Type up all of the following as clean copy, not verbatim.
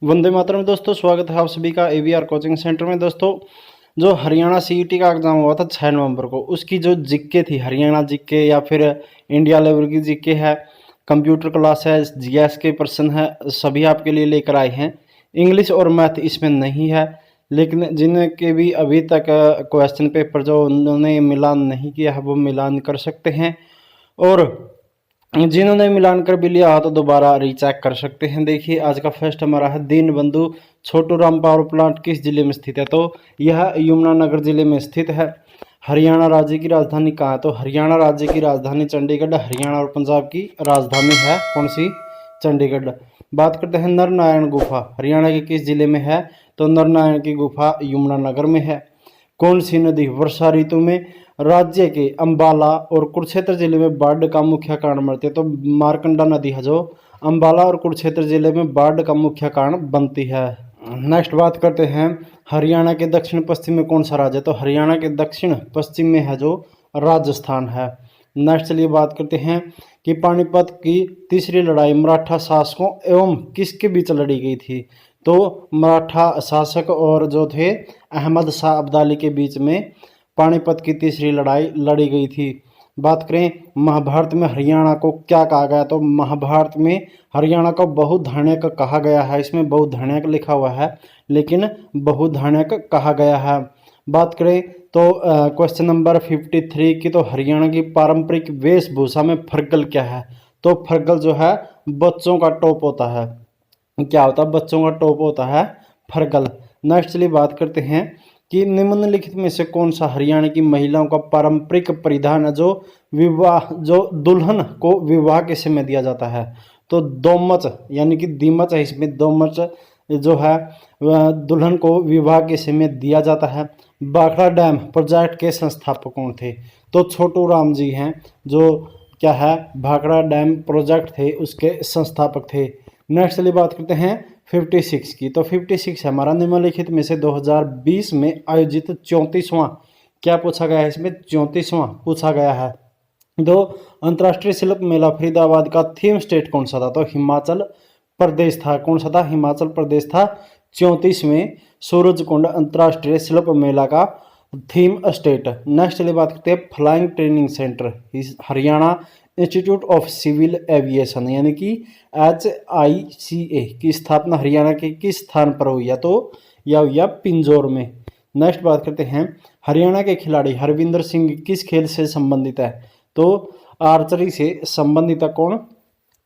वंदे मातरम दोस्तों, स्वागत है आप सभी का एवीआर कोचिंग सेंटर में। दोस्तों, जो हरियाणा सीईटी का एग्ज़ाम हुआ था 6 नवंबर को, उसकी जो जीके थी, हरियाणा जीके या फिर इंडिया लेवल की जीके है, कंप्यूटर क्लास है, जीएस के प्रश्न है, सभी आपके लिए लेकर आए हैं। इंग्लिश और मैथ इसमें नहीं है, लेकिन जिनके भी अभी तक क्वेश्चन पेपर जो उन्होंने मिलान नहीं किया है वो मिलान कर सकते हैं, और जिन्होंने मिलान कर भी लिया हो तो दोबारा रीचेक कर सकते हैं। देखिए, आज का फर्स्ट हमारा है दीनबंधु छोटू राम पावर प्लांट किस जिले में स्थित है? तो यह यमुनानगर जिले में स्थित है। हरियाणा राज्य की राजधानी कहाँ है? तो हरियाणा राज्य की राजधानी चंडीगढ़। हरियाणा और पंजाब की राजधानी है कौन सी? चंडीगढ़। बात करते हैं नरनारायण गुफा हरियाणा के किस जिले में है? तो नरनारायण की गुफा यमुनानगर में है। कौन सी नदी वर्षा ऋतु में राज्य के अंबाला और कुरुक्षेत्र जिले में बाढ़ का मुख्य कारण बनती है? तो मारकंडा नदी है जो अंबाला और कुरुक्षेत्र जिले में बाढ़ का मुख्य कारण बनती है। नेक्स्ट बात करते हैं हरियाणा के दक्षिण पश्चिम में कौन सा राज्य है? तो हरियाणा के दक्षिण पश्चिम में है जो राजस्थान है। नेक्स्ट चलिए बात करते हैं कि पानीपत की तीसरी लड़ाई मराठा शासकों एवं किसके बीच लड़ी गई थी? तो मराठा शासक और जो थे अहमद शाह अब्दाली के बीच में पानीपत की तीसरी लड़ाई लड़ी गई थी। बात करें महाभारत में हरियाणा को क्या कहा गया? तो महाभारत में हरियाणा को बहुधान्यक कहा गया है। इसमें बहुधान्यक लिखा हुआ है लेकिन बहुधान्यक कहा गया है। बात करें तो क्वेश्चन नंबर 53 की, तो हरियाणा की पारंपरिक वेशभूषा में फरगल क्या है? तो फरगल जो है बच्चों का टॉप होता है। क्या होता है? बच्चों का टॉप होता है फरगल। नेक्स्ट चलिए बात करते हैं कि निम्नलिखित में से कौन सा हरियाणा की महिलाओं का पारंपरिक परिधान है जो दुल्हन को विवाह के समय दिया जाता है? तो दोमच यानी कि दीमच है, इसमें दोमच जो है वह दुल्हन को विवाह के समय दिया जाता है। भाखड़ा डैम प्रोजेक्ट के संस्थापक कौन थे? तो छोटू राम जी हैं जो क्या है भाखड़ा डैम प्रोजेक्ट थे उसके संस्थापक थे। नेक्स्ट चलिए बात करते हैं 56 की, तो 56 है हमारा निम्नलिखित में से 2020 में आयोजित 34वां, क्या पूछा गया है इसमें? 34वां पूछा गया है। दो अंतर्राष्ट्रीय शिल्प मेला फरीदाबाद का थीम स्टेट कौन सा था? तो हिमाचल प्रदेश था। कौन सा था? हिमाचल प्रदेश था। 34वें सूरजकुंड अंतर्राष्ट्रीय शिल्प मेला का थीम स्टेट। नेक्स्ट चलिए बात करते हैं flying training centre Haryana institute of civil aviation यानी कि HICA की स्थापना हरियाणा के किस स्थान पर हुई है? तो यह हुई है पिंजौर में। नेक्स्ट बात करते हैं हरियाणा के खिलाड़ी हरविंदर सिंह किस खेल से संबंधित है? तो आर्चरी से संबंधित है। कौन?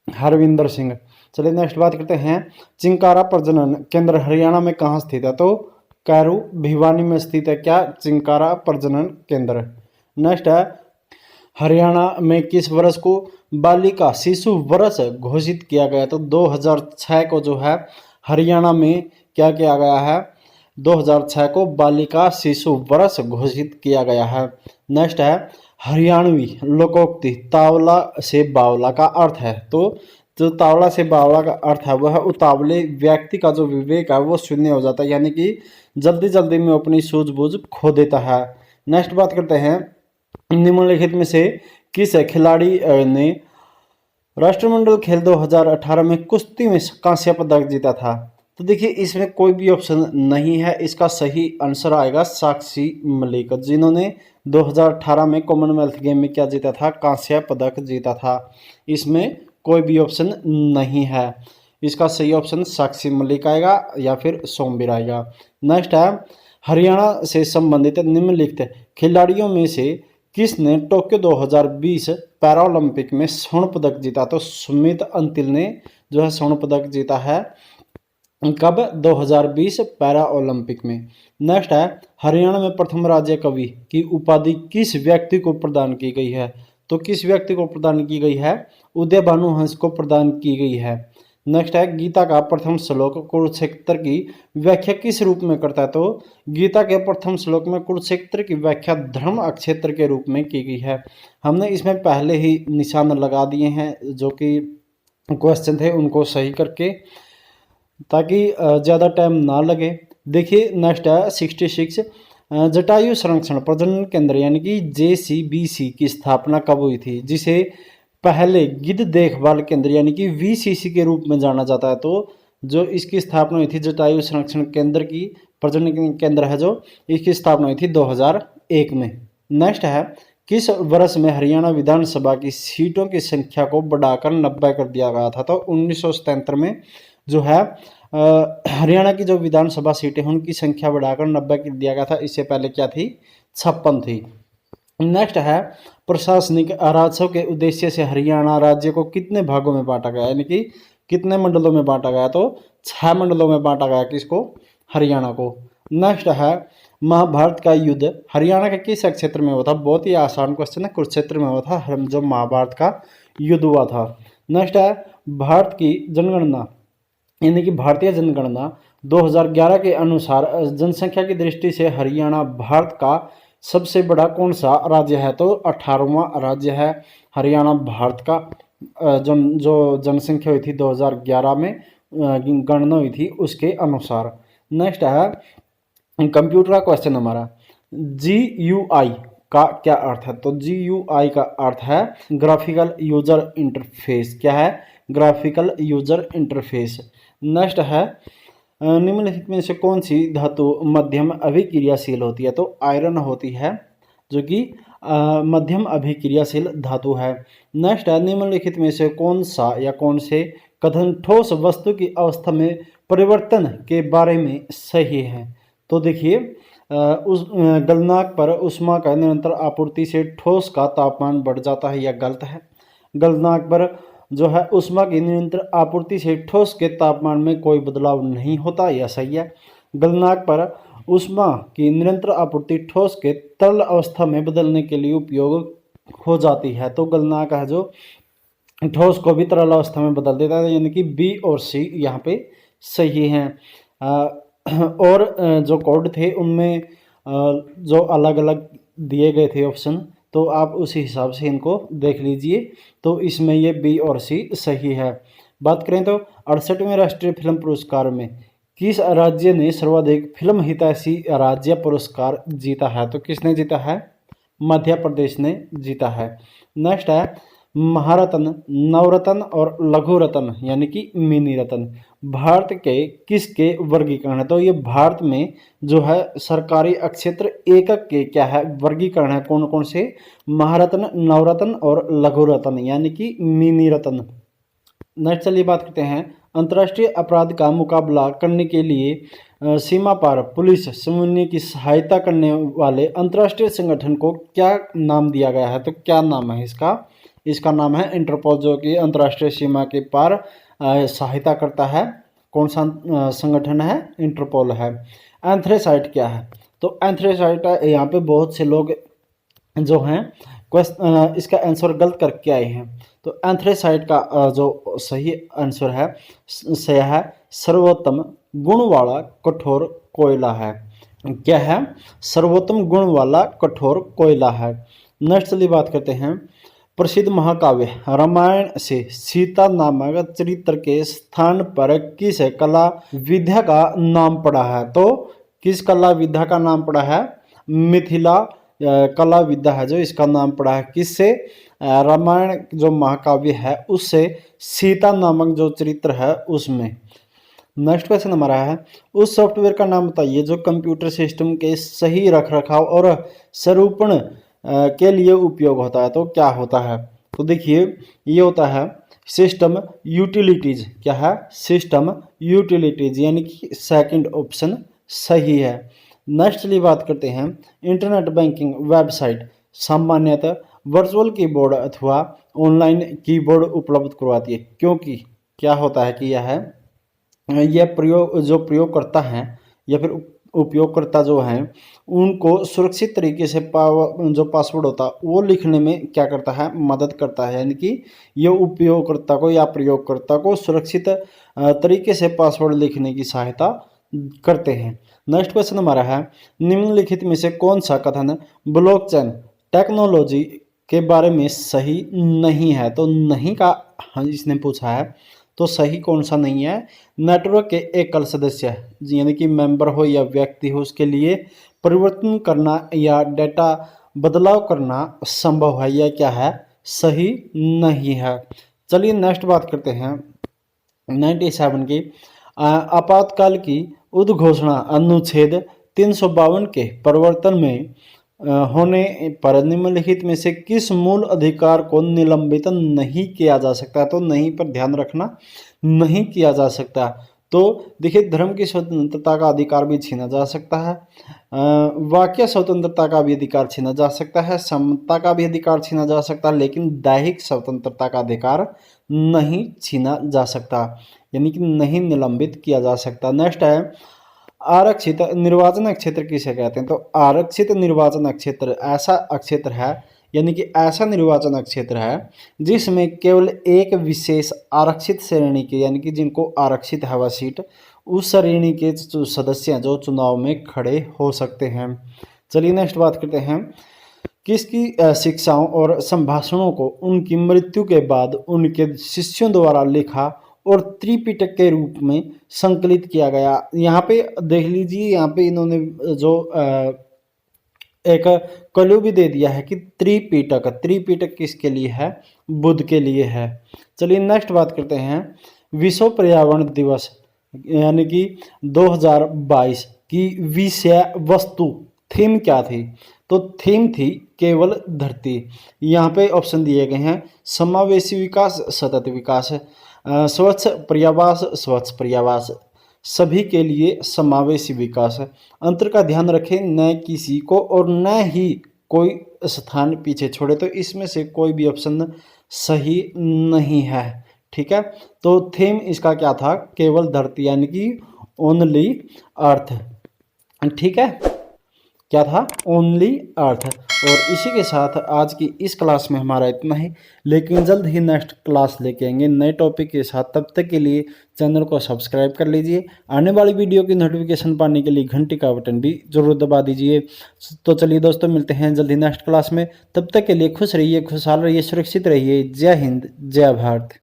हरविंदर सिंह। चलिए नेक्स्ट बात करते हैं चिंकारा प्रजनन केंद्र हरियाणा में कहाँ स्थित है? तो कैरू भिवानी में स्थित है। क्या? चिंकारा प्रजनन केंद्र। नेक्स्ट है हरियाणा में किस वर्ष को बालिका शिशु वर्ष घोषित किया गया? तो 2006 को जो है हरियाणा में क्या किया गया है? 2006 को बालिका शिशु वर्ष घोषित किया गया है। नेक्स्ट है हरियाणवी लोकोक्ति तावला से बावला का अर्थ है। तो जो तावला से बावला का अर्थ है वह उतावले व्यक्ति का जो विवेक है वो शून्य हो जाता है, यानी कि जल्दी जल्दी में अपनी सूझबूझ खो देता है। नेक्स्ट बात करते हैं निम्नलिखित में से किस खिलाड़ी ने राष्ट्रमंडल खेल 2018 में कुश्ती में कांस्य पदक जीता था? तो देखिए इसमें कोई भी ऑप्शन नहीं है, इसका सही आंसर आएगा साक्षी मलिक, जिन्होंने 2018 में कॉमनवेल्थ गेम में क्या जीता था? कांस्य पदक जीता था। इसमें कोई भी ऑप्शन नहीं है, इसका सही ऑप्शन साक्षी मलिक आएगा या फिर सोमवीर आएगा। नेक्स्ट है हरियाणा से संबंधित निम्नलिखित खिलाड़ियों में से किसने टोक्यो 2020 पैरालंपिक में स्वर्ण पदक जीता? तो सुमित अंतिल ने जो है स्वर्ण पदक जीता है। कब? 2020 पैरा ओलंपिक में। नेक्स्ट है हरियाणा में प्रथम राज्य कवि की उपाधि किस व्यक्ति को प्रदान की गई है? तो किस व्यक्ति को प्रदान की गई है? उदय भानु हंस को प्रदान की गई है। नेक्स्ट है गीता का प्रथम श्लोक कुरुक्षेत्र की व्याख्या किस रूप में करता है? तो गीता के प्रथम श्लोक में कुरुक्षेत्र की व्याख्या धर्म अक्षेत्र के रूप में की गई है। हमने इसमें पहले ही निशान लगा दिए हैं जो कि क्वेश्चन थे उनको सही करके, ताकि ज़्यादा टाइम ना लगे। देखिए नेक्स्ट है 66 जटायु संरक्षण प्रजनन केंद्र यानी कि JCBC की स्थापना कब हुई थी, जिसे पहले गिद्ध देखभाल केंद्र यानी कि VCC के रूप में जाना जाता है? तो जो इसकी स्थापना हुई थी जटायु संरक्षण केंद्र की, प्रजनन केंद्र है जो, इसकी स्थापना हुई थी 2001 में। नेक्स्ट है, किस वर्ष में हरियाणा विधानसभा की सीटों की संख्या को बढ़ाकर 90 कर दिया गया था? तो 1977 में जो है हरियाणा की जो विधानसभा सीटें उनकी संख्या बढ़ाकर 90 कर दिया गया था। इससे पहले क्या थी? 56 थी। नेक्स्ट है, प्रशासनिक राजस्व के उद्देश्य से हरियाणा राज्य को कितने भागों में बांटा गया, यानी कि कितने मंडलों में बांटा गया? तो 6 मंडलों में बांटा गया। किसको? हरियाणा को। नेक्स्ट है, महाभारत का युद्ध हरियाणा के किस क्षेत्र में हुआ था? बहुत ही आसान क्वेश्चन है, कुरुक्षेत्र में हुआ था जो महाभारत का युद्ध हुआ था। नेक्स्ट है, भारत की जनगणना यानी कि भारतीय जनगणना 2011 के अनुसार जनसंख्या की दृष्टि से हरियाणा भारत का सबसे बड़ा कौन सा राज्य है? तो 18वां राज्य है हरियाणा भारत का। जो जनसंख्या हुई थी 2011 में गणना हुई थी उसके अनुसार। नेक्स्ट है कंप्यूटर का क्वेश्चन हमारा, GUI का क्या अर्थ है? तो GUI का अर्थ है ग्राफिकल यूजर इंटरफेस। क्या है? Graphical user interface. नेक्स्ट है, निम्नलिखित में से कौन सी धातु मध्यम अभिक्रियाशील होती है? तो आयरन होती है जो कि मध्यम अभिक्रियाशील धातु है। नेक्स्ट है, निम्नलिखित में से कौन सा या कौन से कथन ठोस वस्तु की अवस्था में परिवर्तन के बारे में सही है? तो देखिए, उस गलनांक पर ऊष्मा का निरंतर आपूर्ति से ठोस का तापमान बढ़ जाता है, यह गलत है। गलनांक पर जो है ऊष्मा की निरंतर आपूर्ति से ठोस के तापमान में कोई बदलाव नहीं होता, यह सही है। गलनांक पर ऊष्मा की निरंतर आपूर्ति ठोस के तरल अवस्था में बदलने के लिए उपयोग हो जाती है। तो गलनांक है जो ठोस को भी तरल अवस्था में बदल देता है, यानी कि बी और सी यहाँ पे सही हैं। और जो कोड थे उनमें जो अलग अलग दिए गए थे ऑप्शन, तो आप उसी हिसाब से इनको देख लीजिए। तो इसमें ये बी और सी सही है। बात करें तो 68वें राष्ट्रीय फिल्म पुरस्कार में किस राज्य ने सर्वाधिक फिल्म हितैषी राज्य पुरस्कार जीता है? तो किसने जीता है? मध्य प्रदेश ने जीता है। नेक्स्ट है, महारत्न, नवरत्न और लघु रत्न यानी कि मिनी रत्न भारत के किसके वर्गीकरण है? तो ये भारत में जो है सरकारी क्षेत्र एकक के क्या है? वर्गीकरण है। कौन कौन से? महारत्न, नवरत्न और लघु रत्न यानी कि मिनी रत्न। नेक्स्ट चलिए बात करते हैं, अंतर्राष्ट्रीय अपराध का मुकाबला करने के लिए सीमा पार पुलिस समन्वय की सहायता करने वाले अंतर्राष्ट्रीय संगठन को क्या नाम दिया गया है? तो क्या नाम है इसका? इसका नाम है इंटरपोल, जो कि अंतर्राष्ट्रीय सीमा के पार सहायता करता है। कौन सा संगठन है? इंटरपोल है। एंथ्रेसाइट क्या है? तो एंथ्रेसाइट यहाँ पे बहुत से लोग जो हैं इसका आंसर गलत करके आए हैं। तो एंथ्रेसाइट का जो सही आंसर है सर्वोत्तम गुण वाला कठोर कोयला है। क्या है? सर्वोत्तम गुण वाला कठोर कोयला है। नेक्स्ट चलिए बात करते हैं, प्रसिद्ध महाकाव्य रामायण से सीता नामक चरित्र के स्थान पर किस कला विद्या का नाम पड़ा है? तो किस कला विद्या का नाम पड़ा है? मिथिला कला विद्या है जो इसका नाम पड़ा है। किससे? रामायण जो महाकाव्य है उससे सीता नामक जो चरित्र है उसमें। नेक्स्ट क्वेश्चन हमारा है, उस सॉफ्टवेयर का नाम बताइए जो कंप्यूटर सिस्टम के सही रखरखाव और स्वरूपण के लिए उपयोग होता है। तो क्या होता है? तो देखिए, ये होता है सिस्टम यूटिलिटीज। क्या है? सिस्टम यूटिलिटीज यानी कि सेकंड ऑप्शन सही है। नेक्स्ट चलिए बात करते हैं, इंटरनेट बैंकिंग वेबसाइट सामान्यतः वर्चुअल कीबोर्ड अथवा ऑनलाइन कीबोर्ड उपलब्ध करवाती है, क्योंकि क्या होता है कि यह प्रयोग करता है या फिर उपयोगकर्ता जो हैं उनको सुरक्षित तरीके से जो पासवर्ड होता है वो लिखने में क्या करता है? मदद करता है। यानी कि ये उपयोगकर्ता को या प्रयोगकर्ता को सुरक्षित तरीके से पासवर्ड लिखने की सहायता करते हैं। नेक्स्ट क्वेश्चन हमारा है, निम्नलिखित में से कौन सा कथन ब्लॉकचेन टेक्नोलॉजी के बारे में सही नहीं है? तो नहीं का इसने पूछा है, तो सही कौन सा नहीं है? नेटवर्क के एकल सदस्य यानी कि मेंबर हो या व्यक्ति हो उसके लिए परिवर्तन करना या डेटा बदलाव करना संभव है, यह क्या है? सही नहीं है। चलिए नेक्स्ट बात करते हैं 97 की, आपातकाल की उद्घोषणा अनुच्छेद 352 के परिवर्तन में होने पर निम्नलिखित में से किस मूल अधिकार को निलंबित नहीं किया जा सकता। तो नहीं पर ध्यान रखना, नहीं किया जा सकता। तो देखिए, धर्म की स्वतंत्रता का अधिकार भी छीना जा सकता है, वाक्य स्वतंत्रता का भी अधिकार छीना जा सकता है, समता का भी अधिकार छीना जा सकता है, लेकिन दैहिक स्वतंत्रता का अधिकार नहीं छीना जा सकता, यानी कि नहीं निलंबित किया जा सकता। नेक्स्ट है, आरक्षित निर्वाचन क्षेत्र किसे कहते हैं। तो आरक्षित निर्वाचन क्षेत्र ऐसा क्षेत्र है, यानी कि ऐसा निर्वाचन क्षेत्र है जिसमें केवल एक विशेष आरक्षित श्रेणी के, यानी कि जिनको आरक्षित है वह सीट, उस श्रेणी के जो सदस्य हैं जो चुनाव में खड़े हो सकते हैं। चलिए नेक्स्ट बात करते हैं, किसकी शिक्षाओं और संभाषणों को उनकी मृत्यु के बाद उनके शिष्यों द्वारा लिखा और त्रिपिटक के रूप में संकलित किया गया। यहाँ पे देख लीजिए, यहाँ पे इन्होंने जो एक क्लू भी दे दिया है कि त्रिपिटक, त्रिपिटक किसके लिए है, बुद्ध के लिए है। चलिए नेक्स्ट बात करते हैं, विश्व पर्यावरण दिवस यानी कि 2022 की विषय वस्तु थीम क्या थी। तो थीम थी केवल धरती। यहाँ पे ऑप्शन दिए गए हैं, समावेशी विकास, सतत विकास, स्वच्छ पर्यावास, स्वच्छ पर्यावास, सभी के लिए समावेशी विकास। अंतर का ध्यान रखें, न किसी को और न ही कोई स्थान पीछे छोड़े। तो इसमें से कोई भी ऑप्शन सही नहीं है। ठीक है, तो थीम इसका क्या था, केवल धरती, यानी कि ओनली अर्थ। ठीक है, क्या था, ओनली अर्थ। और इसी के साथ आज की इस क्लास में हमारा इतना ही, लेकिन जल्द ही नेक्स्ट क्लास लेके आएंगे नए टॉपिक के साथ। तब तक के लिए चैनल को सब्सक्राइब कर लीजिए, आने वाली वीडियो की नोटिफिकेशन पाने के लिए घंटी का बटन भी जरूर दबा दीजिए। तो चलिए दोस्तों, मिलते हैं जल्द ही नेक्स्ट क्लास में। तब तक के लिए खुश रहिए, खुशहाल रहिए, सुरक्षित रहिए। जय हिंद, जय भारत।